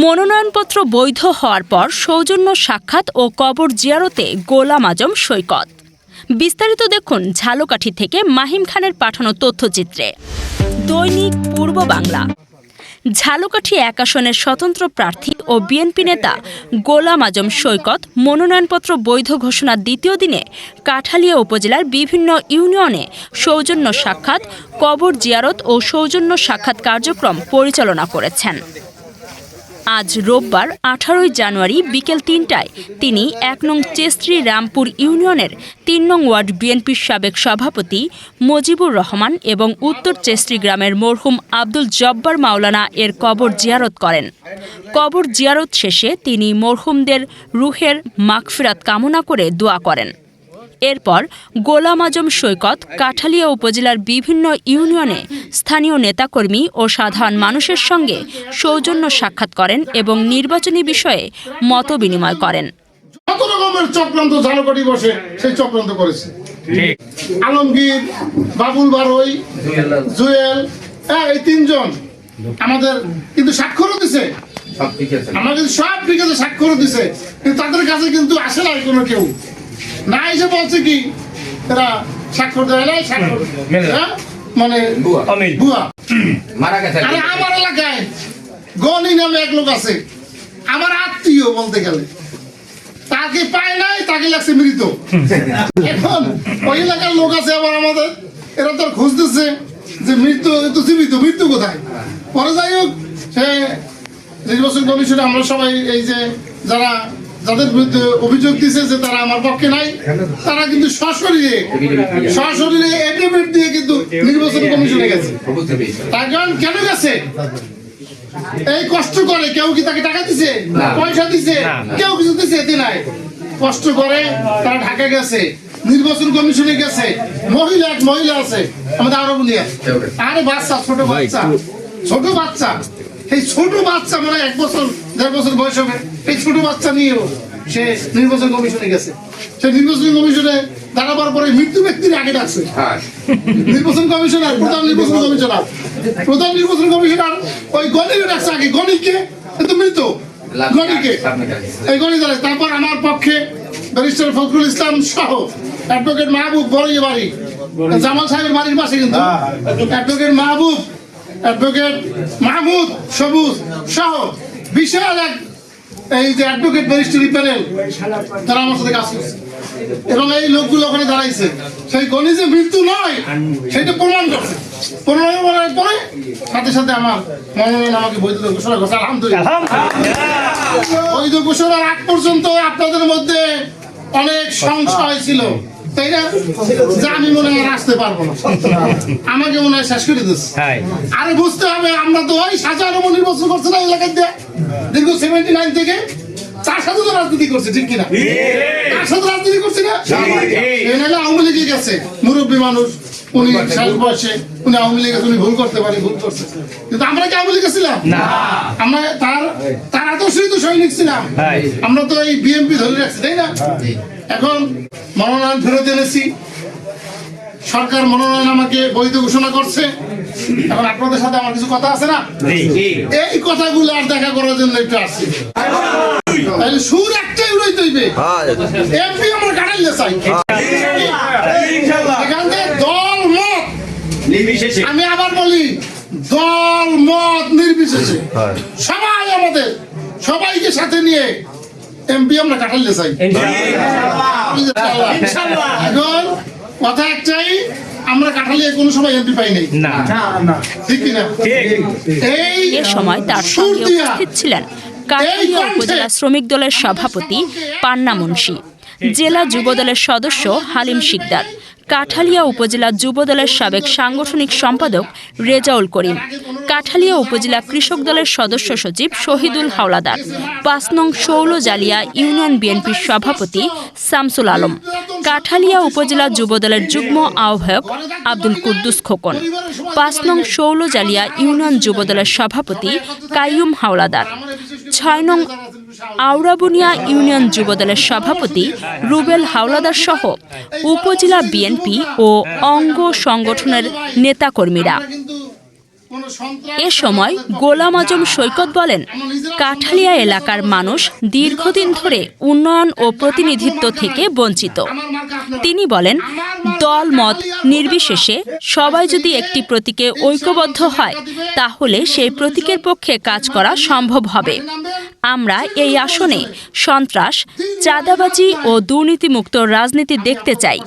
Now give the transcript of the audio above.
মনোনয়নপত্র বৈধ হওয়ার পর সৌজন্য সাক্ষাৎ ও কবর জিয়ারতে গোলাম আজম সৈকত। বিস্তারিত দেখুন ঝালকাঠি থেকে মাহিম খানের পাঠানো তথ্যচিত্রে। দৈনিক পূর্ব বাংলা। ঝালকাঠি ১ আসনের স্বতন্ত্র প্রার্থী ও বিএনপি নেতা গোলাম আজম সৈকত মনোনয়নপত্র বৈধ ঘোষণার দ্বিতীয় দিনে কাঠালিয়া উপজেলার বিভিন্ন ইউনিয়নে সৌজন্য সাক্ষাৎ, কবর জিয়ারত ও সৌজন্য সাক্ষাৎ কার্যক্রম পরিচালনা করেছেন। আজ রোববার ১৮ জানুয়ারি বিকেল ৩টায় তিনি ১ নং চেস্ত্রী রামপুর ইউনিয়নের ৩ নং ওয়ার্ড বিএনপির সাবেক সভাপতি মজিবুর রহমান এবং উত্তর চেস্ত্রী গ্রামের মরহুম আব্দুল জব্বার মাওলানা এর কবর জিয়ারত করেন। কবর জিয়ারত শেষে তিনি মরহুমদের রুহের মাগফিরাত কামনা করে দোয়া করেন। এরপর গোলাম আজম সৈকত কাঠালিয়া উপজেলার বিভিন্ন ইউনিয়নে স্থানীয় নেতাকর্মী ও সাধারণ মানুষের সঙ্গে সৌজন্য সাক্ষাৎ করেন এবং নির্বাচনী বিষয়ে মতবিনিময় করেন। কত রকমের চক্রান্ত ঝালকাঠি বসে সেই চক্রান্ত করেছে। আলমগীর, বাবুল বারোই, জুয়েল, এই তিনজন আমাদের কিন্তু স্বাক্ষরও দিছে, আমাদের সব ঠিক আছে স্বাক্ষরও দিছে, কিন্তু তাদের কাছে কিন্তু আসে নাই কোনো কেউ না এসে বলছে কি এরা স্বাক্ষর দেয় নাই, স্বাক্ষর মানে ভুয়া। আরে আমার এলাকায় গনি নামে এক লোক আছে, আমার আত্মীয় বলতে গেলে, তাকে পায় নাই, তাকে লাগছে মৃত। এখন ওই এলাকার লোক আছে আবার আমাদের, এরা তো খুঁজতেছে যে মৃত্যু তো জীবিত, মৃত্যু কোথায়। পরে যাই হোক, সে নির্বাচন কমিশনে আমরা সবাই এই যে যাদের বিরুদ্ধে অভিযোগ দিছে যে তারা আমার পক্ষে নাই, তারা কিন্তু সশরীরে এফিডেভিট দিয়ে কিন্তু নির্বাচন কমিশনে গেছে। তার কারণ কেন গেছে? এই কষ্ট করে, কেউ কি তাকে টাকা দিছে, পয়সা দিছে, কেউ কিছু দিছে এতে নাই, কষ্ট করে তারা ঢাকা গেছে, নির্বাচন কমিশনে গেছে। এক মহিলা আছে আমাদের আরো বুনিয়া, আরে বাচ্চা, ছোট বাচ্চা, এই ছোট বাচ্চা মানে 1 বছর 1.5 বছর বয়স হবে, এই ছোট বাচ্চা নিয়েও সে নির্বাচন কমিশনে গেছে। সে নির্বাচন কমিশনে দাঁড়াবার পরে মৃত্যু ব্যক্তির আগে ডাকছে নির্বাচন কমিশনার, প্রধান নির্বাচন কমিশনার ওই গণিকে ডাকছে আগে, গণিকে কিন্তু মৃত গণিকে, এই গণি দাঁড়ায়। তারপর আমার পক্ষে ব্যারিস্টার ফখরুল ইসলাম সহ অ্যাডভোকেট মাহবুব, বড় বাড়ি জামাল সাহেবের বাড়ির পাশে কিন্তু, অ্যাডভোকেট মাহবুব, অ্যাডভোকেট মাহমুদ সবুজ সহ বিশাল এক এই যে অ্যাডভোকেট ব্যারিস্টারি প্যানেল, তারা আমার সাথে কাজ করছে এবং এই লোকগুলো ওখানে দাঁড়াইছে। সেই গণি যে মৃত্যু নয় সেটা প্রমাণ করছে। প্রমাণ করার পরে সাথে সাথে আমার মনোনয়ন আমাকে বৈধ ঘোষণা করছে। আলহামদুলিল্লাহ। বৈধ ঘোষণার আগ পর্যন্ত আপনাদের মধ্যে অনেক সংশয় ছিল, তাই না? যে আমি মনে হয় আসতে পারবো না, আমাকে মনে হয় শেষ করে দিচ্ছে। আরে বুঝতে হবে, আমরা তো ওই সাজানো নির্বাচন করছে না এলাকায় দিয়ে দীর্ঘ 79 থেকে, তার সাথে তো রাজনীতি করছে, ঠিক কিনা? তার সাথে রাজনীতি করছে না, নাহলে আওয়ামী লীগে গেছে, মুরব্বী মানুষ, উনি 60 বয়সে, উনি আওয়ামী লীগে উনি ভুল করতে পারে, ভুল করছে, কিন্তু আমরা কি আওয়ামী লীগে ছিলাম? আমরা তার আদর্শই তো সৈনিক ছিলাম, আমরা তো এই বিএনপি ধরে রাখছি, তাই না? এখন মনোনয়ন ফেরত এনেছি, সরকার মনোনয়ন আমাকে বৈধ ঘোষণা করছে। এখন আপনাদের সাথে আমার কিছু কথা আছে না, এই কথাগুলো আর দেখা করার জন্য একটু আসছি। সুর একটাই উড়াই তৈবে, এমপি আমরা কাটাইলে চাই, এখান থেকে দল মত নির্বিশেষে, আমি আবার বলি দল মত নির্বিশেষে সবাই আমাদের সবাইকে সাথে নিয়ে এমপি আমরা কাটাইলে চাই। এখন কথা একটাই, আমরা কাঠালিয়া কোনো সময় এমপি পাই নাই, ঠিক কিনা? এই সময় তার সঙ্গে উপস্থিত ছিলেন কাঠালিয়া উপজেলা শ্রমিক দলের সভাপতি পান্না মুন্সি, জেলা যুবদলের সদস্য হালিম শিকদার, কাঠালিয়া উপজেলা যুবদলের সাবেক সাংগঠনিক সম্পাদক রেজাউল করিম, কাঠালিয়া উপজেলা কৃষক দলের সদস্য সচিব শহীদুল হাওলাদার, ৫ নং শৌলজালিয়া ইউনিয়ন বিএনপির সভাপতি শামসুল আলম, কাঠালিয়া উপজেলা যুবদলের যুগ্ম আহ্বায়ক আব্দুল কুদ্দুস খোকন, ৫ নং শৌলজালিয়া ইউনিয়ন যুবদলের সভাপতি কাইয়ুম হাওলাদার, ৬ নং আউড়াবুনিয়া ইউনিয়ন যুবদলের সভাপতি রুবেল হাওলাদার সহ উপজেলা বিএনপি ও অঙ্গ সংগঠনের নেতাকর্মীরা। এ সময় গোলাম আজম সৈকত বলেন, কাঠালিয়া এলাকার মানুষ দীর্ঘদিন ধরে উন্নয়ন ও প্রতিনিধিত্ব থেকে বঞ্চিত। তিনি বলেন, দল মত নির্বিশেষে সবাই যদি একটি প্রতীকে ঐক্যবদ্ধ হয় তাহলে সেই প্রতীকের পক্ষে কাজ করা সম্ভব হবে। আমরা এই আসনে সন্ত্রাস, চাঁদাবাজি ও দুর্নীতিমুক্ত রাজনীতি দেখতে চাই।